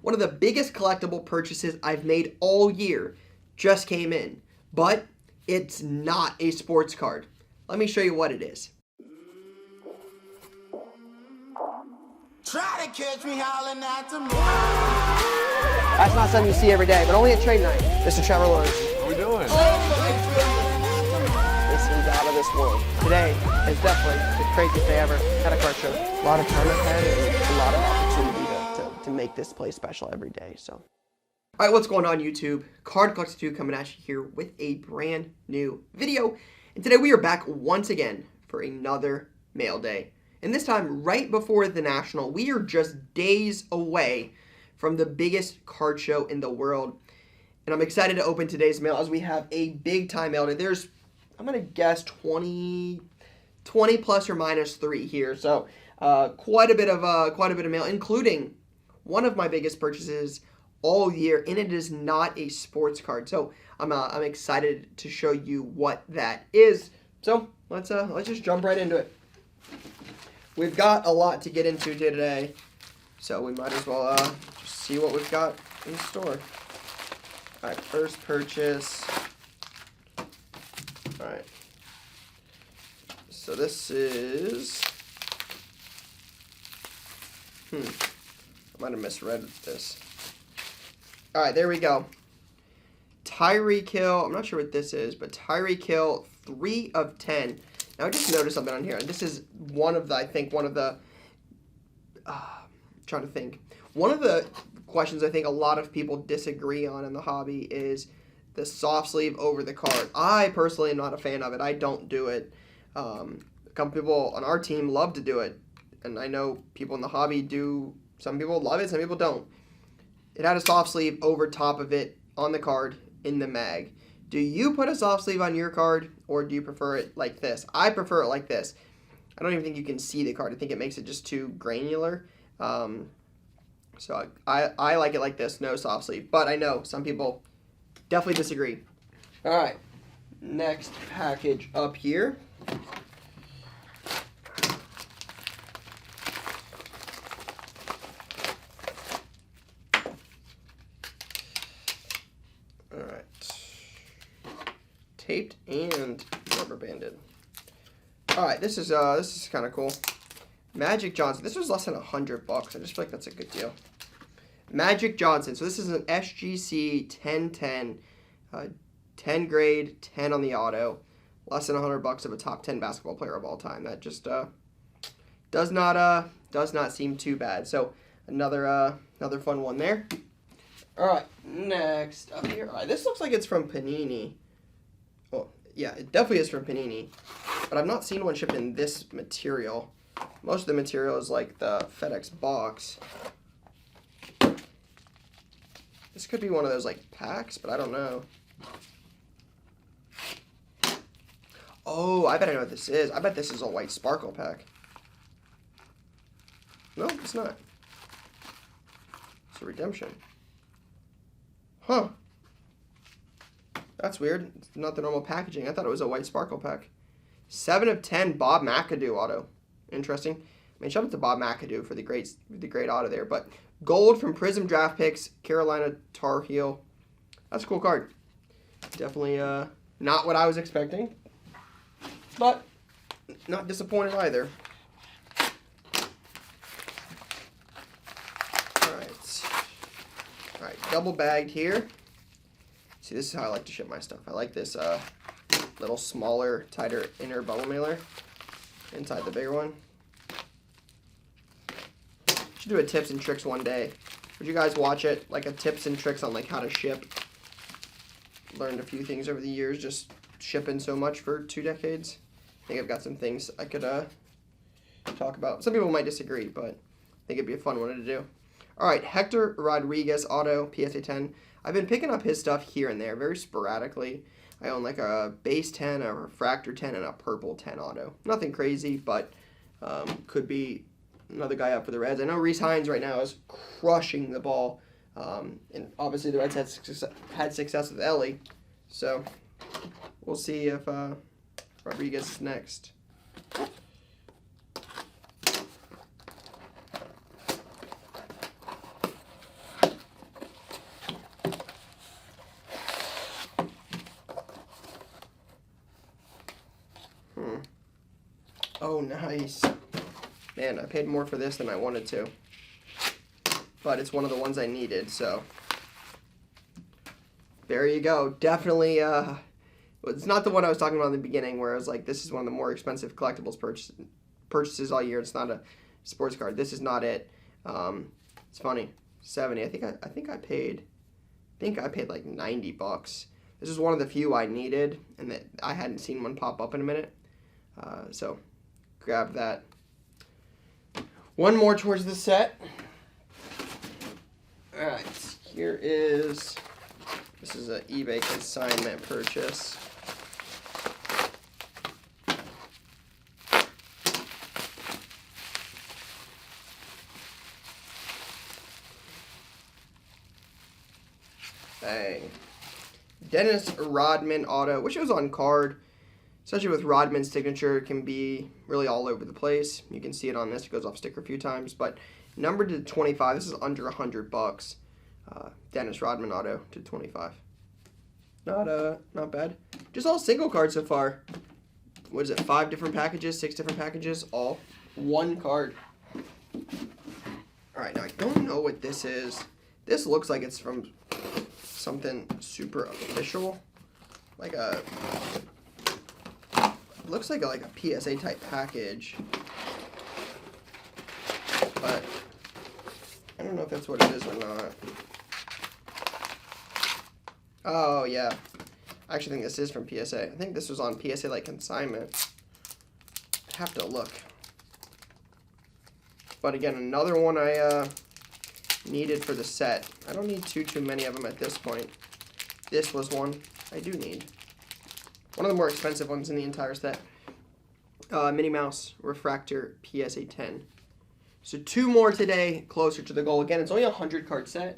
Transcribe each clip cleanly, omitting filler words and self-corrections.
One of the biggest collectible purchases I've made all year just came in, but it's not a sports card. Let me show you what it is. Try to catch me howling at the moon. That's not something you see every day, but only at trade night. Mr. Trevor Lawrence. What are we doing? This is out of this world. Today is definitely the craziest day ever at a card show. A lot of time ahead and a lot of opportunity to make this place special every day. So. All right, what's going on YouTube? Card Collector 2 coming at you here with a brand new video. And today we are back once again for another mail day. And this time, right before the National, we are just days away from the biggest card show in the world. And I'm excited to open today's mail as we have a big time mail day. There's, I'm going to guess 20 plus or minus 3 here. So quite a bit of mail, including one of my biggest purchases all year, and it is not a sports card. So I'm excited to show you what that is. So let's just jump right into it. We've got a lot to get into today, so we might as well just see what we've got in store. All right, first purchase. All right. So this is. I might have misread this. All right, there we go. Tyreek Hill. I'm not sure what this is, but Tyreek Hill, 3 of 10. Now I just noticed something on here, and this is one of the questions I think a lot of people disagree on in the hobby is the soft sleeve over the card. I personally am not a fan of it. I don't do it. A couple people on our team love to do it, and I know people in the hobby do. Some people love it, some people don't. It had a soft sleeve over top of it on the card in the mag. Do you put a soft sleeve on your card, or do you prefer it like this? I prefer it like this. I don't even think you can see the card. I think it makes it just too granular. So I like it like this, no soft sleeve. But I know some people definitely disagree. All right, next package up here. Taped and rubber banded. All right, this is kind of cool. Magic Johnson. This was less than $100. I just feel like that's a good deal. Magic Johnson. So this is an SGC 1010, 10 grade, 10 on the auto. Less than $100 of a top 10 basketball player of all time. That just does not seem too bad. So another fun one there. All right, next up here. All right, this looks like it's from Panini. Well, yeah, it definitely is from Panini, but I've not seen one shipped in this material. Most of the material is like the FedEx box. This could be one of those like packs, but I don't know. Oh, I bet I know what this is. I bet this is a white sparkle pack. No, it's not. It's a redemption. Huh. That's weird. It's not the normal packaging. I thought it was a white sparkle pack. 7 of 10 Bob McAdoo auto. Interesting. I mean, shout out to Bob McAdoo for the great auto there. But gold from Prism Draft Picks, Carolina Tar Heel. That's a cool card. Definitely not what I was expecting, but not disappointed either. All right, double bagged here. See, this is how I like to ship my stuff. I like this little smaller, tighter inner bubble mailer inside the bigger one. Should do a tips and tricks one day. Would you guys watch it? Like a tips and tricks on like how to ship. Learned a few things over the years just shipping so much for 2 decades. I think I've got some things I could talk about. Some people might disagree, but I think it'd be a fun one to do. All right, Hector Rodriguez auto, PSA 10. I've been picking up his stuff here and there, very sporadically. I own like a base 10, a refractor 10, and a purple 10 auto. Nothing crazy, but could be another guy up for the Reds. I know Reese Hines right now is crushing the ball. And obviously the Reds had success with Ellie. So we'll see if Rodriguez is next. Oh, nice. Man, I paid more for this than I wanted to. But it's one of the ones I needed, so. There you go. Definitely, it's not the one I was talking about in the beginning where I was like, this is one of the more expensive collectibles purchases all year. It's not a sports card. This is not it. It's funny. 70. I think I paid like $90. This is one of the few I needed, and that I hadn't seen one pop up in a minute. So, grab that. One more towards the set. All right, here is. This is an eBay consignment purchase. Bang. Dennis Rodman auto. Wish it was on card. Especially with Rodman's signature, it can be really all over the place. You can see it on this. It goes off sticker a few times. But numbered to 25. This is under $100. Dennis Rodman auto to 25. Not bad. Just all single cards so far. What is it? 5 different packages, 6 different packages, all one card. All right, now I don't know what this is. This looks like it's from something super official, like a. Looks like a PSA type package, but I don't know if that's what it is or not. Oh, yeah. I actually think this is from PSA. I think this was on PSA, like, consignment. I have to look. But again, another one I needed for the set. I don't need too many of them at this point. This was one I do need. One of the more expensive ones in the entire set. Minnie Mouse Refractor PSA 10. So 2 more today, closer to the goal. Again, it's only a 100-card set.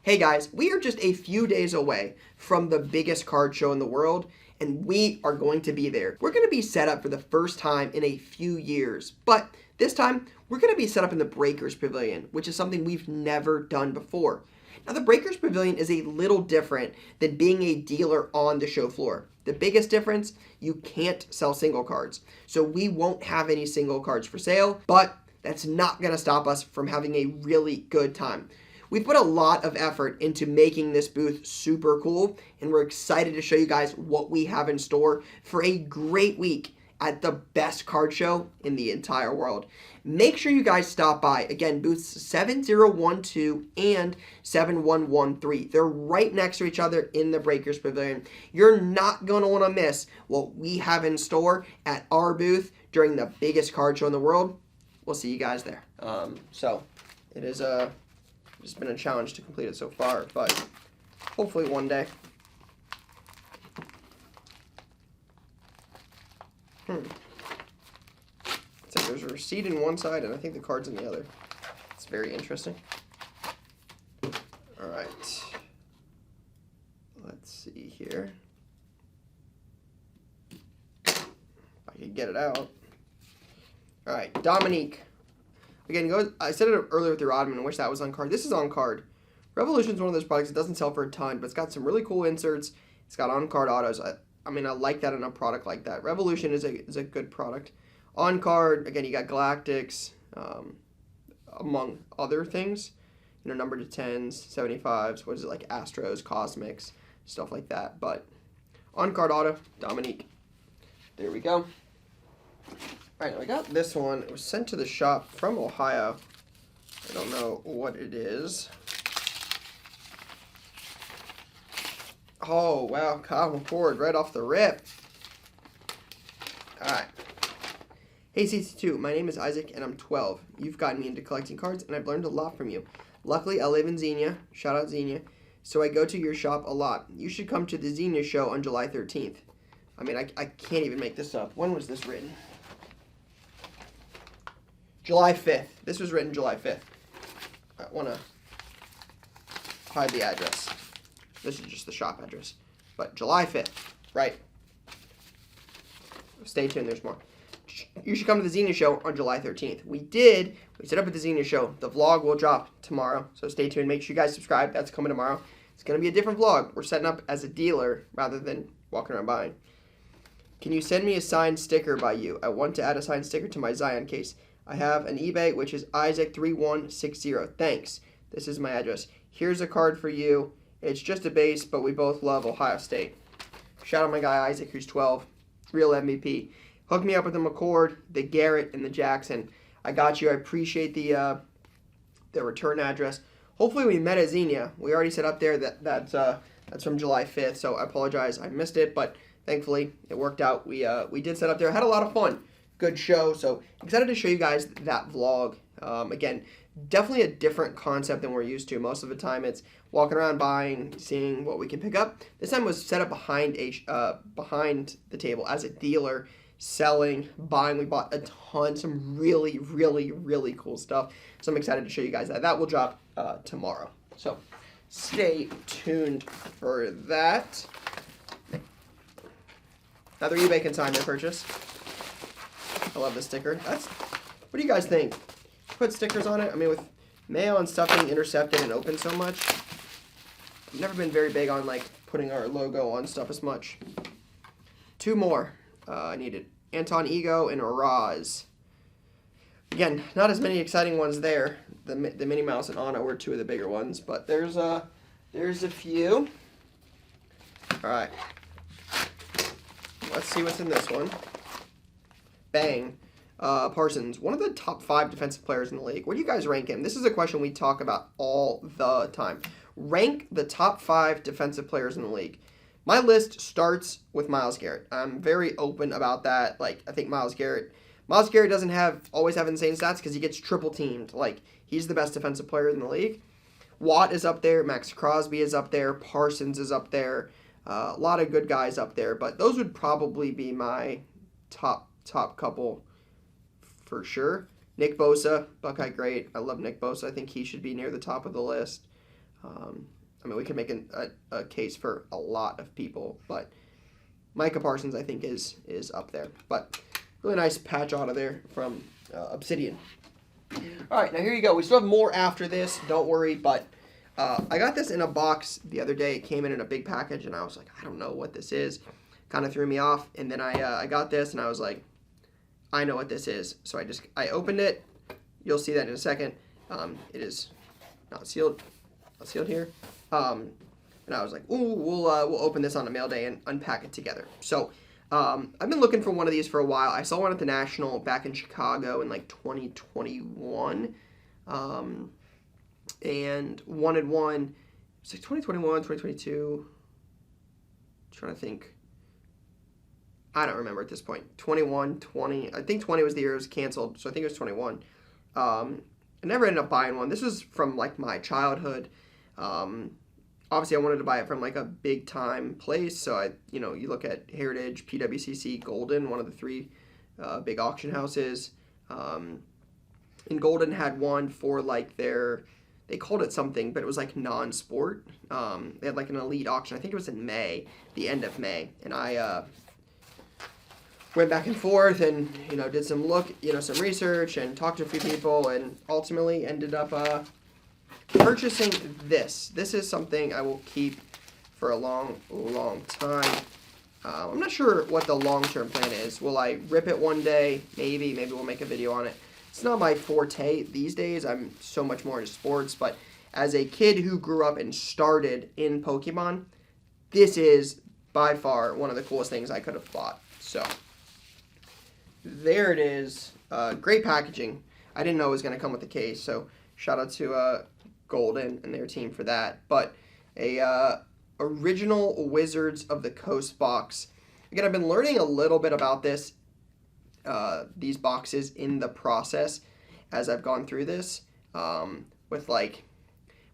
Hey guys, we are just a few days away from the biggest card show in the world, and we are going to be there. We're going to be set up for the first time in a few years, but this time we're going to be set up in the Breakers Pavilion, which is something we've never done before. Now, the Breakers Pavilion is a little different than being a dealer on the show floor. The biggest difference, you can't sell single cards. So we won't have any single cards for sale, but that's not going to stop us from having a really good time. We've put a lot of effort into making this booth super cool, and we're excited to show you guys what we have in store for a great week at the best card show in the entire world. Make sure you guys stop by. Again, booths 7012 and 7113. They're right next to each other in the Breakers Pavilion. You're not going to want to miss what we have in store at our booth during the biggest card show in the world. We'll see you guys there. So it is it's been a challenge to complete it so far, but hopefully one day. It's like there's a receipt in one side, and I think the card's in the other. It's very interesting. All right. Let's see here. If I can get it out. All right, Dominique. Again, I said it earlier with the Rodman. I wish that was on card. This is on card. Revolution is one of those products that doesn't sell for a ton, but it's got some really cool inserts. It's got on-card autos. I mean, I like that in a product like that. Revolution is a good product. On card, again, you got Galactics, among other things. You know, number to 10s, 75s, what is it, like Astros, Cosmics, stuff like that. But on-card auto, Dominique. There we go. All right, now I got this one. It was sent to the shop from Ohio. I don't know what it is. Oh, wow, Kyle McCord right off the rip. All right. Hey, CC2, my name is Isaac, and I'm 12. You've gotten me into collecting cards, and I've learned a lot from you. Luckily, I live in Xenia. Shout out Xenia. So I go to your shop a lot. You should come to the Xenia show on July 13th. I mean, I can't even make this up. When was this written? July 5th. This was written July 5th. I want to hide the address. This is just the shop address. But July 5th, right? Stay tuned, there's more. You should come to the Xenia show on July 13th. We set up at the Xenia show. The vlog will drop tomorrow, so stay tuned. Make sure you guys subscribe. That's coming tomorrow. It's going to be a different vlog. We're setting up as a dealer rather than walking around buying. Can you send me a signed sticker by you? I want to add a signed sticker to my Zion case. I have an eBay, which is Isaac3160. Thanks. This is my address. Here's a card for you. It's just a base, but we both love Ohio State. Shout out my guy Isaac, who's 12. Real MVP. Hook me up with the McCord, the Garrett, and the Jackson. I got you. I appreciate the return address. Hopefully we met at Xenia. We already set up there. That's from July 5th, so I apologize. I missed it, but thankfully it worked out. We did set up there. Had a lot of fun. Good show. So excited to show you guys that vlog. Again, definitely a different concept than we're used to. Most of the time it's walking around buying, seeing what we can pick up. This time was set up behind the table as a dealer, selling, buying. We bought a ton, some really, really, really cool stuff. So I'm excited to show you guys that. That will drop tomorrow. So stay tuned for that. Another eBay consignment purchase. I love this sticker. What do you guys think? Put stickers on it. I mean, with mail and stuff being intercepted and open so much, I've never been very big on like putting our logo on stuff as much. Two more I needed. Anton Ego and Raz. Again, not as many exciting ones there. The Minnie Mouse and Anna were two of the bigger ones, but there's a few. All right. Let's see what's in this one. Bang. Parsons, one of the top 5 defensive players in the league. Where do you guys rank him? This is a question we talk about all the time. Rank the top 5 defensive players in the league. My list starts with Myles Garrett. I'm very open about that. Like, I think Myles Garrett doesn't always have insane stats because he gets triple teamed. Like, he's the best defensive player in the league. Watt is up there. Max Crosby is up there. Parsons is up there. A lot of good guys up there. But those would probably be my top couple for sure. Nick Bosa, Buckeye great. I love Nick Bosa. I think he should be near the top of the list. I mean, we can make a case for a lot of people, but Micah Parsons, I think, is up there. But really nice patch auto there from Obsidian. All right, now here you go. We still have more after this. Don't worry, but I got this in a box the other day. It came in a big package, and I was like, I don't know what this is. Kind of threw me off, and then I got this, and I was like, I know what this is. So I opened it. You'll see that in a second. It is not sealed here. And I was like, ooh, we'll open this on a mail day and unpack it together. So I've been looking for one of these for a while. I saw one at the National back in Chicago in like 2021. And wanted one. It's like 2021, 2022. I'm trying to think. I don't remember at this point. 21, 20. I think 20 was the year it was canceled, so I think it was 21. I never ended up buying one. This was from like my childhood. Obviously I wanted to buy it from like a big time place. So you look at Heritage, PWCC, Golden, one of the 3 big auction houses. And Golden had one for like they called it something, but it was like non-sport. They had like an elite auction. I think it was in May, the end of May. And I went back and forth and, did some research and talked to a few people and ultimately ended up purchasing this. This is something I will keep for a long, long time. I'm not sure what the long-term plan is. Will I rip it one day? Maybe we'll make a video on it. It's not my forte these days. I'm so much more into sports, but as a kid who grew up and started in Pokemon, this is by far one of the coolest things I could have bought. So there it is. Great packaging. I didn't know it was going to come with the case, so shout out to Golden and their team for that. But a original Wizards of the Coast box. Again, I've been learning a little bit about these boxes in the process as I've gone through this. With like,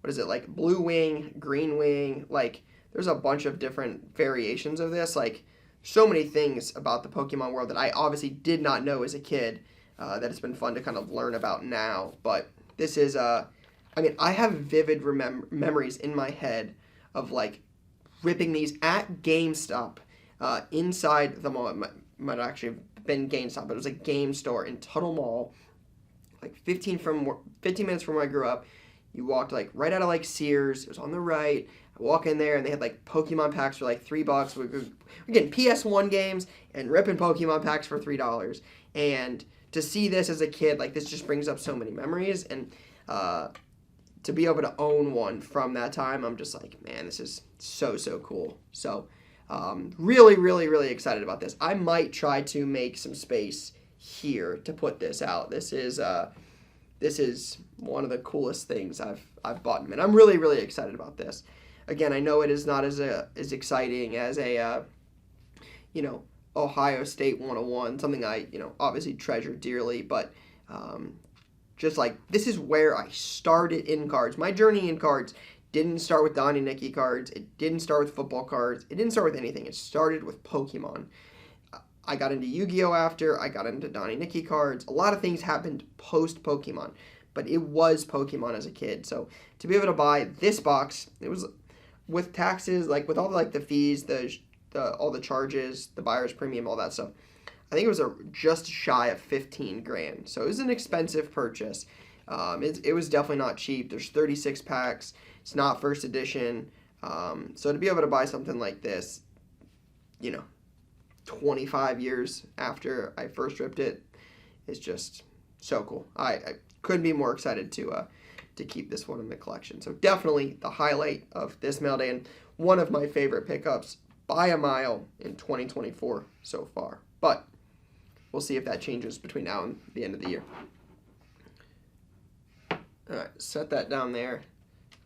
what is it, like blue wing, green wing, like there's a bunch of different variations of this. Like so many things about the Pokemon world that I obviously did not know as a kid that it's been fun to kind of learn about now. But this is, I have vivid memories in my head of like ripping these at GameStop inside the mall. It might actually have been GameStop, but it was a game store in Tuttle Mall, like 15 minutes from where I grew up. You walked like right out of like Sears. It was on the right. walk in there and they had like Pokemon packs for like $3. We're getting PS1 games and ripping Pokemon packs for $3. And to see this as a kid, like this just brings up so many memories. And to be able to own one from that time, I'm just like, man, this is so cool. So really, really, really excited about this. I might try to make some space here to put this out. This is one of the coolest things I've bought, and I'm really, really excited about this. Again, I know it is not as exciting as a Ohio State 101, something I obviously treasure dearly, but just like this is where I started in cards. My journey in cards didn't start with Donnie Nicky cards. It didn't start with football cards. It didn't start with anything. It started with Pokemon. I got into Yu-Gi-Oh! After. I got into Donnie Nicky cards. A lot of things happened post-Pokemon, but it was Pokemon as a kid. So to be able to buy this box, it was with taxes, like with all the fees, all the charges, the buyer's premium, all that stuff. I think it was just shy of 15 grand. So it was an expensive purchase. It was definitely not cheap. There's 36 packs. It's not first edition. So to be able to buy something like this, 25 years after I first ripped it, is just so cool. I couldn't be more excited to keep this one in the collection. So definitely the highlight of this mail day and one of my favorite pickups by a mile in 2024 so far. But we'll see if that changes between now and the end of the year. All right, set that down there.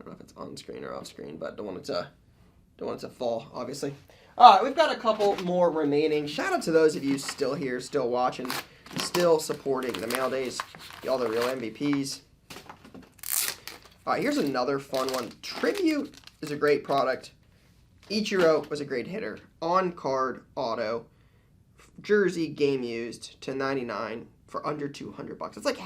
I don't know if it's on screen or off screen, but don't want it to fall, obviously. All right, we've got a couple more remaining. Shout out to those of you still here, still watching, still supporting the mail days. Y'all the real MVPs. All right, here's another fun one. Tribute is a great product. Ichiro was a great hitter. On card auto, jersey game used to 99 for under $200. It's like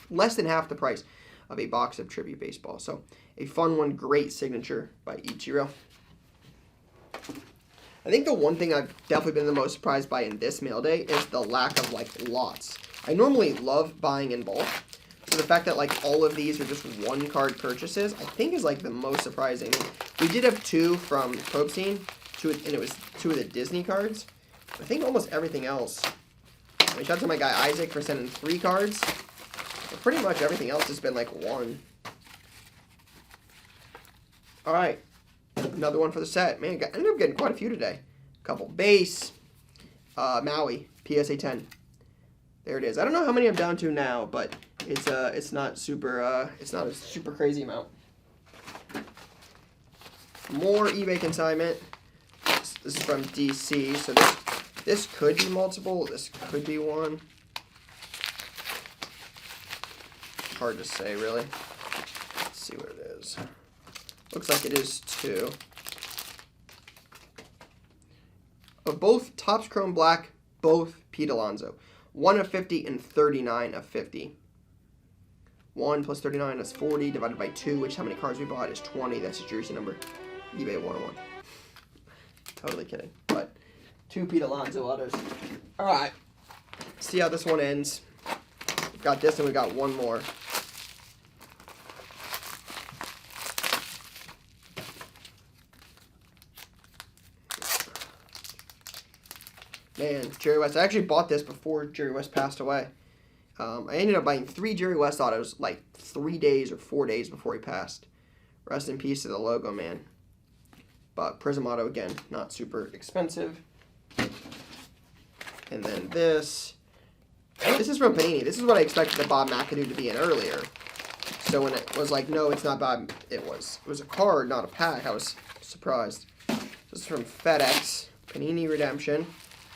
less than half the price of a box of Tribute Baseball. So a fun one, great signature by Ichiro. I think the one thing I've definitely been the most surprised by in this mail day is the lack of lots. I normally love buying in bulk. So the fact that all of these are just one card purchases, I think is the most surprising. We did have two from Probe Scene, and it was two of the Disney cards. I think almost everything else. Shout out to my guy Isaac for sending 3 cards. But pretty much everything else has been one. All right, another one for the set. Man, I ended up getting quite a few today. A couple base, Maui PSA 10. There it is. I don't know how many I'm down to now, but it's not super it's not a super crazy amount. More eBay consignment. This is from DC, so this could be multiple. This could be one. Hard to say, really. Let's see what it is. Looks like it is 2. Of both Topps Chrome Black, both Pete Alonso. 1 of 50 and 39 of 50. 1 plus 39 is 40 divided by 2, which how many cards we bought is 20. That's his jersey number. eBay 101. Totally kidding. But 2 Pete Alonso autos. All right. See how this one ends. We've got this and we got one more. Man, Jerry West. I actually bought this before Jerry West passed away. I ended up buying 3 Jerry West autos 3 days or 4 days before he passed. Rest in peace to the logo, man. But Prism Auto, again, not super expensive. And then this. This is from Panini. This is what I expected the Bob McAdoo to be in earlier. So when it was no, it's not Bob. It was a card, not a pack. I was surprised. This is from FedEx. Panini Redemption.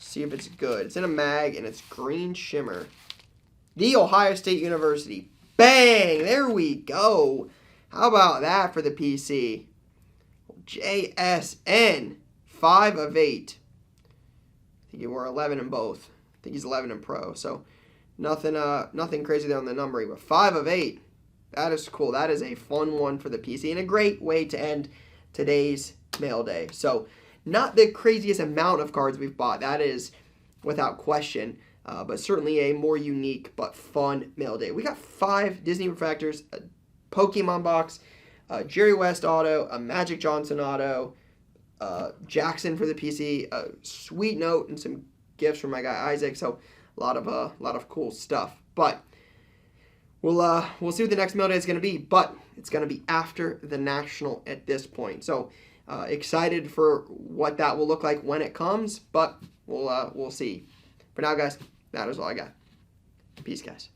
See if it's good. It's in a mag, and it's green shimmer. The Ohio State University. Bang! There we go. How about that for the PC? JSN. 5 of 8. I think he wore 11 in both. I think he's 11 in pro. So nothing crazy there on the numbering, but 5 of 8. That is cool. That is a fun one for the PC and a great way to end today's mail day. So not the craziest amount of cards we've bought. That is without question. But certainly a more unique but fun mail day. We got 5 Disney Refractors, a Pokemon box, Jerry West auto, a Magic Johnson auto, Jackson for the PC, a sweet note, and some gifts from my guy Isaac. So a lot of cool stuff. But we'll see what the next mail day is going to be. But it's going to be after the National at this point. So excited for what that will look like when it comes. But we'll see. For now, guys, that is all I got. Peace, guys.